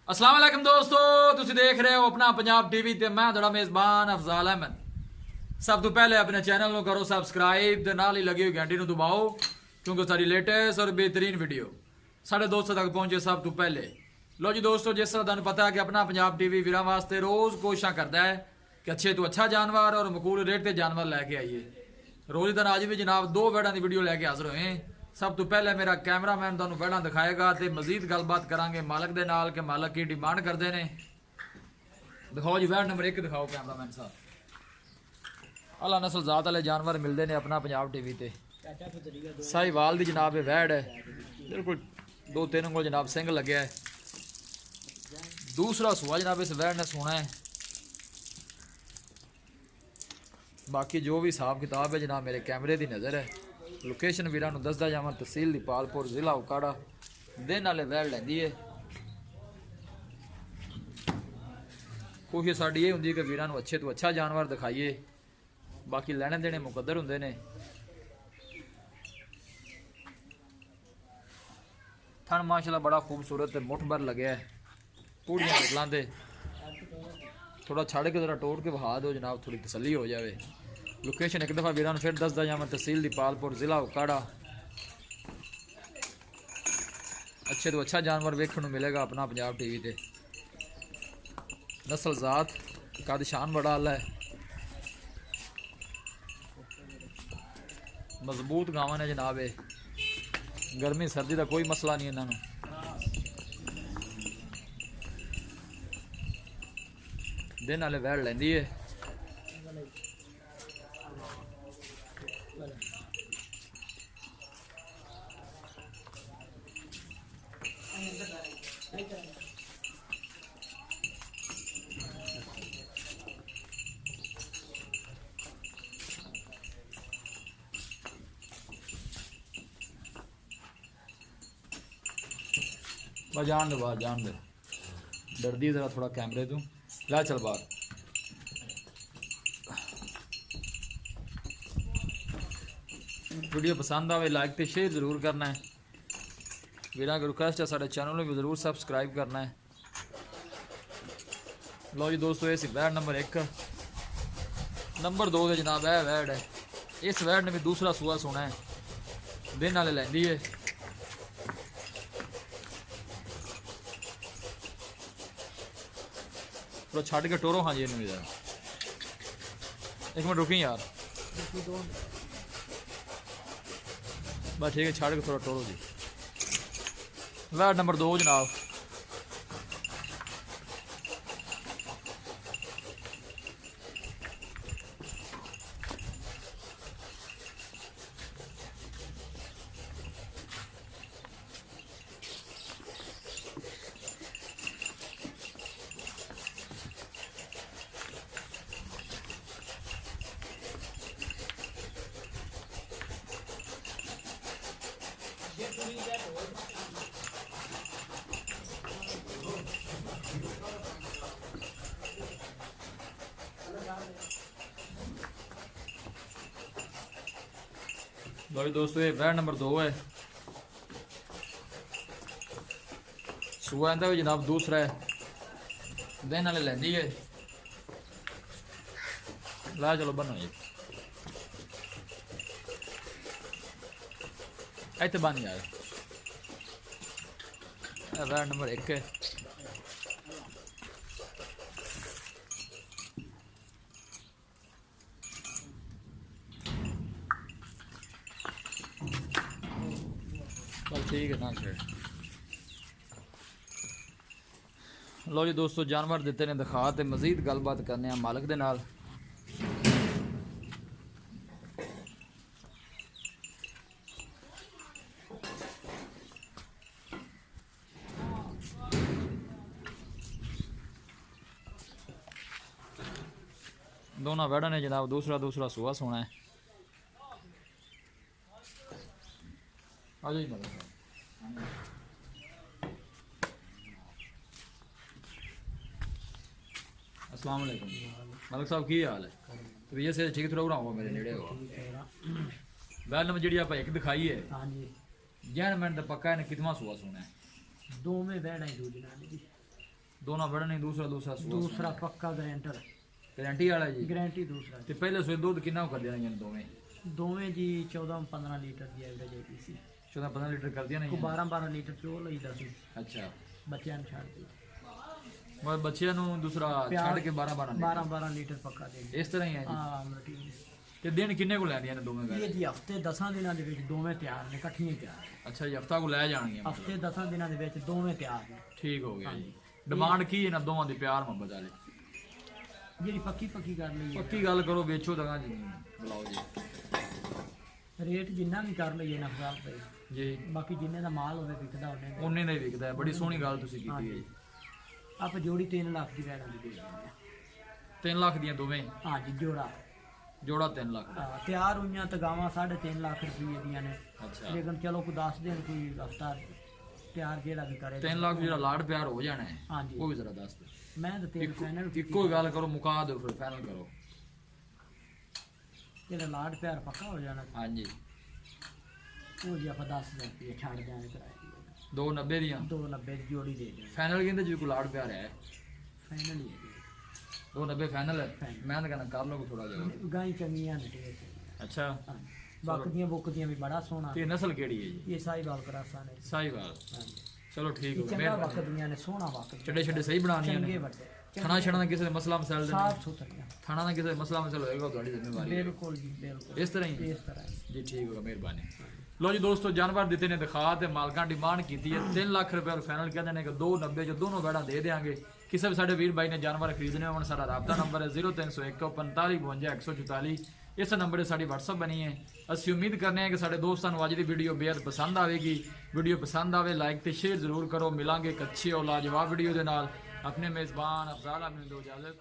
अस्सलाम वालेकुम दोस्तों, तुसी देख रहे हो अपना पंजाब टीवी ते मैं थोड़ा मेज़बान अफजाल अहमद। सब तो पहले अपने चैनल को करो सब्सक्राइब ते नाल ही लगी हुई घंटी को दबाओ क्योंकि सारी लेटेस्ट और बेहतरीन वीडियो साढ़े दोस्तों तक पहुंचे सब तो पहले। लो जी दोस्तों, जिस तरह तुहानू पता है कि अपना पंजाब टीवी वीरां वास्ते रोज़ कोशिश करता है कि अच्छे तो अच्छा जानवर और मकूल रेट ते जानवर लैके आइए। रोज़ दिन अज भी जनाब दो वेड़ा की वीडियो लैके हाजिर होए। सब तो पहले मेरा कैमरामैन तुहानू वेड़ा दिखाएगा तो मजीद गलबात करांगे मालक दे नाल कि मालक की डिमांड करते हैं। दिखाओ जी, वेड़ नंबर 1 दिखाओ कैमरामैन साहब। अला नस्ल जात वाले जानवर मिलते हैं अपना पंजाब टीवी ते। साहिवाल दी जनाब वैड़ है, बिल्कुल 2-3 को जनाब सिंह लगे है। दूसरा सुआ जनाब इस वैड़ ने सोना है। बाकी जो भी हिसाब किताब है जनाब मेरे कैमरे की नज़र है। लोकेशन वीरां नूं दसदा जावां, तहसील दीपालपुर जिला उकाड़ा दिन वाले वैड़ लैंदी है। कोशिश साडी ये हुंदी कि वीरां नूं अच्छे तो अच्छा जानवर दिखाइए, बाकी लैने देने मुकद्दर हुंदे ने। थन माशाल्लाह बड़ा खूबसूरत है, मुठ भर लगे है। पूड़ियां निकलां दे थोड़ा छड़ के जरा टोड़ के बहा दो जनाब, थोड़ी तसल्ली हो जाए। लोकेशन एक दफ़ा वीरां फिर दसदा जावां, तहसील दीपालपुर जिला उकाड़ा। अच्छे तो अच्छा जानवर वेखण नूं मिलेगा अपना पंजाब टीवी ते। नस्ल जात कद शान बड़ा आला है, मजबूत गावन है जनाब। गर्मी सर्दी का कोई मसला नहीं इन्हों। दिन वाले वैड़ लैंदी है। बस जान दे, बाहर जान दे, डरदी जरा थोड़ा कैमरे तू। ला चल बाहर। वीडियो पसंद आवे लाइक तो शेयर जरूर करना है। वीरां की रिक्वेस्ट है साढ़े चैनल भी जरूर सब्सक्राइब करना है। लो जी दोस्तों, ये वैड़ नंबर 1। नंबर 2 के जनाब है वैड़ है। इस वैड़ ने भी दूसरा सूआ सोना है, दिन वाले लैंदी है। तो छड़ के टोरो। हाँ जी यार, एक मिनट रुकी यार, बस ठीक है, छड़ के थोड़ा टोरो जी। वैड़ नंबर 2 जनाब। भाई दोस्तों, ये वैड़ नंबर 2 है। सुआ इंदा भी जनाब दूसरा है, दिन वाले लैंदी है। ला चलो बनो जी, इतने बन जाए। वैड़ नंबर 1 है। ठीक है ना छेड़। लो जी दोस्तों, जानवर दिते ने दिखा ते मजीद गलबात करने मालक दे नाल। दोनों वैड़ा ने जनाब दूसरा सूआ सोना है। आ जाइए मलिक साहब। अस्सलाम वालेकुम मलिक साहब, की हाल है? तो भैया से ठीक थोड़ा उड़ाऊंगा मेरे नेड़े हो। वैल नंबर जी आप 1 दिखाई है। हाँ जी, जैन मैंने तो पक्का है कितना सुआ सोना है। दो में बैठा है दो दिना जी। ਦੋਨਾਂ ਬੜਾ ਨਹੀਂ ਦੂਸਰਾ ਸੂਆ दूसरा पक्का गारंटर ਗਾਰੰਟੀ ਵਾਲਾ ਜੀ गारंटी दूसरा ਤੇ ਪਹਿਲੇ ਸੂਏ ਦੁੱਧ ਕਿੰਨਾ ਕਰਦੀਆਂ ਨੇ ਦੋਵੇਂ दोवें जी 14-15 लीटर की एवरेज है सी 14-15 ਲੀਟਰ ਕਰਦੀਆਂ ਨੇ को 12-12 लीटर चो लईदा सी ਅੱਛਾ बच्चों छड़ दी ਮਤਲਬ ਬੱਚਿਆਂ ਨੂੰ ਦੂਸਰਾ ਛੱਡ ਕੇ 12-12 12-12 लीटर पक्का दे ਇਸ ਤਰ੍ਹਾਂ ਹੀ ਹੈ ਜੀ हाँ मटी ਤੇ ਦਿਨ ਕਿੰਨੇ ਕੋ ਲੈਂਦੀਆਂ ਨੇ ਦੋਵੇਂ ਗਾਂ ये जी हफ्ते 10 दिनों ਦੇ ਵਿੱਚ ਦੋਵੇਂ ਤਿਆਰ ਨੇ ਇਕੱਠੀਆਂ ਹੀ ਤਿਆਰ ਨੇ। ਅੱਛਾ ਜੀ ਹਫਤਾ ਕੋ ਲੈ ਜਾਣਗੀਆਂ ਮਤਲਬ। ਹਫਤੇ 10 ਦਿਨਾਂ ਦੇ ਵਿੱਚ ਦੋਵੇਂ ਤਿਆਰ ਨੇ। ਠੀਕ ਹੋ ਗਿਆ ਜੀ ਡਿਮਾਂਡ ਕੀ ਹੈ ਨਾ ਦੋਵਾਂ ਦੀ ਪਿਆਰ ਮੁਹੱਬਤ ਵਾਲੀ ਜਿਹੜੀ ਪੱਕੀ ਕਰ ਲਈ ਹੈ ਪੱਕੀ ਗੱਲ ਕਰੋ ਵੇਚੋ ਦਗਾ ਜੀ ਬੁਲਾਓ ਜੀ ਰੇਟ ਜਿੰਨਾ ਵੀ ਕਰ ਲਈਏ ਨਾ ਖਰਾਬ ਪਏ ਜੀ ਬਾਕੀ ਜਿੰਨੇ ਦਾ ਮਾਲ ਹੋਵੇ ਵਿਕਦਾ ਉਹਨੇ ਦਾ। ਉਹਨੇ ਦਾ ਹੀ ਵਿਕਦਾ ਹੈ ਬੜੀ ਸੋਹਣੀ ਗੱਲ ਤੁਸੀਂ ਕੀਤੀ ਹੈ ਜੀ ਆਪਾਂ ਜੋੜੀ 3 ਲੱਖ ਦੀ ਵੈਣਾ ਦੀ ਦੇ ਦਿੰਦੇ ਹਾਂ। 3 ਲੱਖ ਦੀਆਂ ਦੋਵੇਂ ਹਾਂਜੀ ਜੋੜਾ ਜੋੜਾ 3 ਲੱਖ ਦਾ ਤਿਆਰ ਹੋਈਆਂ ਤਗਾਵਾਂ 3.5 ਲੱਖ ਰੁਪਏ ਦੀਆਂ ਨੇ ਅੱਛਾ ਲੇਕਿਨ ਚਲੋ ਕੋਈ 10 ਦਿਨ ਕੋਈ ਹਫਤਾ ਤਿਆਰ ਜਿਹੜਾ ਵੀ ਕਰੇ 3 ਲੱਖ ਜਿਹੜਾ ਲਾੜ ਪਿਆਰ ਹੋ ਜਾਣਾ ਹੈ ਹਾਂਜੀ ਉਹ ਵੀ ਜ਼ਰਾ ਦੱਸ ਦਿਓ ਮੈਂ ਤਾਂ ਤੇਲ ਫਾਈਨਲ ਇੱਕੋ ਹੀ ਗੱਲ ਕਰੋ ਮੁਕਾ ਦਿਓ ਫਿਰ ਫਾਈਨਲ ਕਰੋ ਜਿਹੜਾ ਲਾੜ ਪਿਆਰ ਪੱਕਾ ਹੋ ਜਾਣਾ ਹਾਂਜੀ ਉਹ ਜੀ ਆਪਾਂ 10,000 ਰੁਪਏ ਛੱਡ ਦਿਆਂਗੇ ਕਿਰਾਏ ਦੀ 290 ਦੀਆਂ 290 ਦੀ ਜੋੜੀ ਦੇ ਦਿਆਂਗੇ ਫਾਈਨਲ ਕਹਿੰਦੇ ਜੀ ਕੋਈ ਲਾੜ ਪਿਆਰ ਹੈ ਫਾਈਨਲ ਹੀ ਹੈ ਜੀ 290 ਫਾਈਨਲ ਹੈ ਮੈਂ ਤਾਂ ਕਹਿੰਦਾ ਕਰ ਲਓ ਥੋੜਾ ਜਿਹਾ ਗਾਈ ਚੰਗੀਆਂ ਨੇ ਟੇਕ ਅੱਛਾ ਬਾਕੀਆਂ ਬੁੱਕਦੀਆਂ ਵੀ ਬੜਾ ਸੋਹਣਾ ਤੇ ਨਸਲ ਕਿਹੜੀ ਹੈ ਜੀ ਇਹ ਸਾਈਵਾਲ ਕਰਾਸਾਂ ਨੇ ਸਾਹੀਵਾਲ ਹਾਂਜੀ ਚਲੋ ਠੀਕ ਹੋ ਚੰਗਾ ਗਿਆ ਵਕਦੀਆਂ ਨੇ ਸੋਹਣਾ ਵਕਤ ਛੱਡੇ ਛੱਡੇ ਸਹੀ ਬਣਾਉਣੀਆਂ ਚੰਗੇ ਨੇ ਵੱਡੇ ਥਣਾ ਛਣਾ ਦਾ ਕਿਸੇ ਦਾ ਮਸਲਾ ਮਸਲ ਦੇ ਸਾਫ ਸੁਥਰੀਆਂ ਥਣਾ ਦਾ ਕਿਸੇ ਦਾ ਮਸਲਾ ਮਸਲ ਹੋਏਗਾ ਤੁਹਾਡੀ ਜ਼ਿੰਮੇਵਾਰੀ ਹੈ ਬਿਲਕੁਲ ਜੀ ਬਿਲਕੁਲ ਇਸ ਤਰ੍ਹਾਂ ਹੀ ਇਸ ਤਰ੍ਹਾਂ ਹੀ। ਜੀ ਠੀਕ ਹੋਗਾ ਮਿਹਰਬਾਨੀ ਲੋ ਜੀ ਦੋਸਤੋ ਜਾਨਵਰ ਦਿੱਤੇ ਨੇ ਦਿਖਾ ਤੇ ਮਾਲਕਾਂ ਡਿਮਾਂਡ ਕੀਤੀ ਹੈ 3 ਲੱਖ ਰੁਪਏ ਔਰ ਫਾਈਨਲ ਕਹਿੰਦੇ ਨੇ ਕਿ 290 ਚ ਦੋਨੋਂ ਬੈੜਾ ਦੇ ਦੇਾਂਗੇ ਕਿਸੇ ਵੀ ਸਾਡੇ ਵੀਰ ਬਾਈ ਨੇ ਜਾਨਵਰ ਖਰੀਦਣੇ ਹੋਣ ਸਾਡਾ ਰਾਬਤਾ ਨੰਬਰ ਹੈ 0301 45 52 144 ਇਸ ਨੰਬਰ 'ਤੇ ਸਾਡੀ WhatsApp ਬਣੀ ਹੈ ਅਸੀਂ ਉਮੀਦ ਕਰਨੇ ਹਾਂ ਕਿ ਸਾਡੇ ਦੋਸਤਾਂ ਨੂੰ ਅੱਜ ਦੀ ਵੀਡੀਓ ਬੇहद ਪਸੰਦ ਆਵੇਗੀ ਵੀਡੀਓ ਪਸੰਦ ਆਵੇ ਲਾਈਕ ਤੇ ਸ਼ੇਅਰ ਜ਼ਰੂਰ ਕਰੋ ਮਿਲਾਂਗੇ ਇੱਕ ਅੱਛੀ ਔਰ ਲਾਜਵਾਬ ਵੀਡੀਓ ਦੇ ਨਾਲ ਆਪਣੇ ਮੇਜ਼ਬਾਨ ਅਫਜ਼ਾਲ ਅਹਿਮਦ ਨੂੰ ਦਿਓ ਇਜਾਜ਼ਤ।